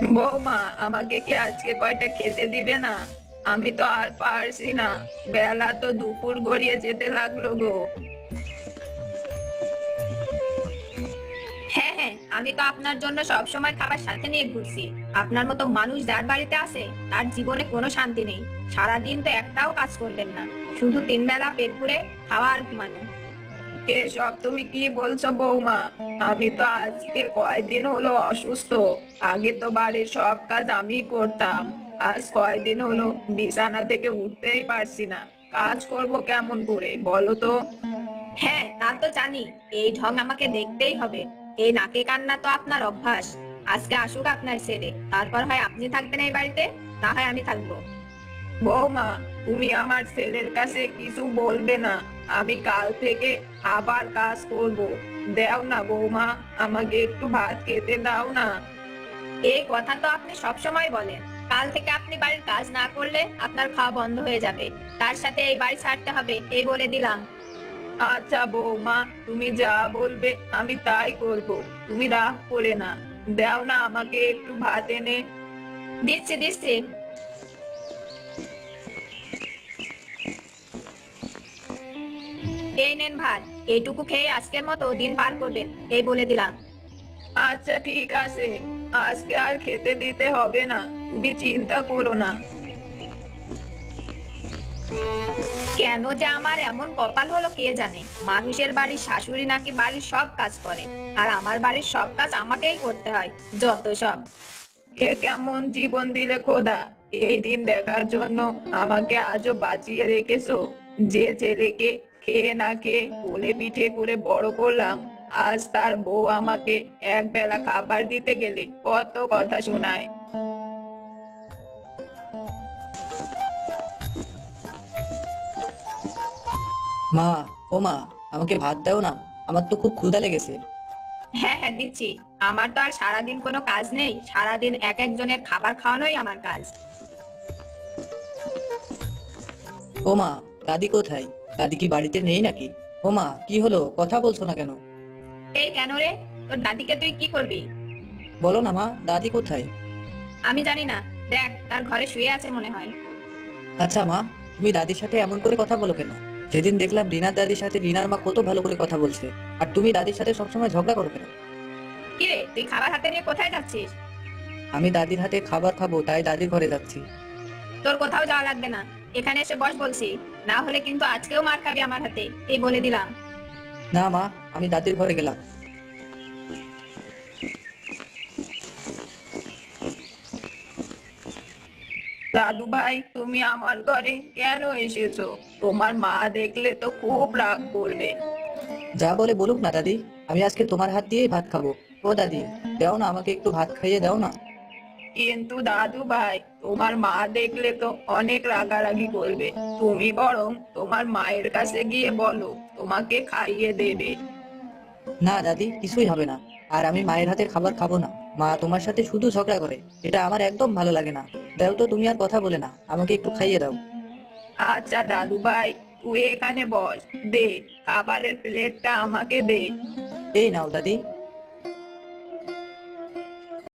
বৌমা, আমাকে কি আজকে কয়টা খেতে দিবে না? আমি তো আর পারছি না। বেলা তো দুপুর গড়িয়ে যেতে লাগলো গো। হ্যাঁ হ্যাঁ, আমি তো আপনার জন্য সব সময় খাবার সাথে নিয়ে ঘুরছি। আপনার মতো মানুষ যার বাড়িতে আসে তার জীবনে কোনো শান্তি নেই। সারাদিন তো একটাও কাজ করলেন না, শুধু তিন বেলা পেট পুরে খাওয়া আর ঘুমানো। এসব তুমি কি বলছো বৌমা? আমি তো আজকে কয়দিন হলো অসুস্থ। আগে তো বাড়ির সব কাজ আমি করতাম। আজ কয়দিন হলো বিছানা থেকে উঠতেই পারছি না। কাজ করব কেমন করে বলো তো? হ্যাঁ, তা তো জানি। এই ঢং আমাকে দেখতেই হবে। এই নাকে কান্না তো আপনার অভ্যাস। আজকে আসুক আপনার ছেলে, তারপর হয় আপনি থাকবেন এই বাড়িতে, না হয় আমি থাকবো। বৌমা, তুমি আমার ছেলের কাছে কিছু বলবে না। আমি কাল থেকে আবার কাজ করব। দাও না বৌমা, আমাকে একটু ভাত খেতে দাও না। এই কথা তো আপনি সব সময় বলেন। কাল থেকে আপনি বাড়ির কাজ না করলে আপনার খাওয়া বন্ধ হয়ে যাবে। তার সাথে এই বাড়ি ছাড়তে হবে, এই বলে দিলাম। আচ্ছা বৌমা, তুমি যা বলবে আমি তাই করব। তুমি রাগ করে না। দাও না আমাকে একটু ভাত এনে। দিচ্ছি দিচ্ছি। এই নেন ভাত। এইটুকু খেয়ে আজকের মতো দিন পার করবেন, এই বলে দিলাম। আচ্ছা ঠিক আছে, আজকে আর খেতে দিতে হবে না। তুমি চিন্তা করো না। কেন যে আমার এমন কপাল হলো কে জানে। মানুষের বাড়ির শাশুড়ি নাকি বাড়ির সব কাজ করে, আর আমার বাড়ির সব কাজ আমাকেই করতে হয়। যত সব। এ কেমন জীবন দিলে খোদা! এই দিন দেখার জন্য আমাকে আজও বাঁচিয়ে রেখেছো। যে ছেলেকে খেয়ে না খেয়ে কোলে পিঠে করে বড় করলাম, আজ তার বউ আমাকে এক বেলা খাবার দিতে গেলে কত কথা শোনায়। মা, ও মা, আমাকে ভাত দাও না। আমার তো খুব ক্ষুধা লেগেছে। হ্যাঁ হ্যাঁ, দিচ্ছি। আমার তো আর সারাদিন কোনো কাজ নেই, সারাদিন এক একজনের খাবার খাওয়ানোই আমার কাজ। ও মা, দাদি কোথায়? দাদি কি বাড়িতে নেই নাকি? ও মা, কি হলো, কথা বলছো না কেন? এই কেন রে? তোর দাদিকে তুই কি করবি? বলো না মা, দাদি কোথায়? আমি জানি না। দেখ, তার ঘরে শুয়ে আছে মনে হয়। আচ্ছা মা, তুমি দাদির সাথে এমন করে কথা বলো কেন? সেদিন দেখলাম রিনার দাদির সাথে রিনার মা কত ভালো করে কথা বলছে। আর তুমি দাদির সাথে সবসময় ঝগড়া করো কেন? কি রে, তুই খাবার হাতে নিয়ে কোথায় যাচ্ছিস? আমি দাদির হাতে খাবার খাবো, তাই দাদির ঘরে যাচ্ছি। তোর কোথাও যাওয়া লাগবে না। এখানে এসে বস বলছি। না হলে কিন্তু আজকেও মার খাবি আমার হাতে, এই বলে দিলাম। না মা, আমি দাদির ঘরে গেলাম। দাদু ভাই, তুমি আমার ঘরে কেন এসেছো? তোমার মা দেখলে তো খুব রাগ করবে। যা বলে বলুক না দাদি, আমি আজকে তোমার হাত দিয়েই ভাত খাবো। ও দাদি, দাও না, আমাকে একটু ভাত খাইয়ে দাও না। কিন্তু দাদু ভাই, তোমার মা দেখলে তো অনেক রাগারাগি করবে। তুমি বরং তোমার মায়ের কাছে গিয়ে বলো তোমাকে খাইয়ে দেবে। না দাদি, কিছুই হবে না। আর আমি মায়ের হাতের খাবার খাবো না। মা তোমার সাথে শুধু ঝগড়া করে, এটা আমার একদম ভালো লাগে না। দাও তো, তুমি আর কথা বলে না, আমাকে একটু খাইয়ে দাও। আচ্ছা দাদু ভাই, তুই এখানে বস। দে, খাবারের প্লেটটা আমাকে দে। এই নাও দাদি।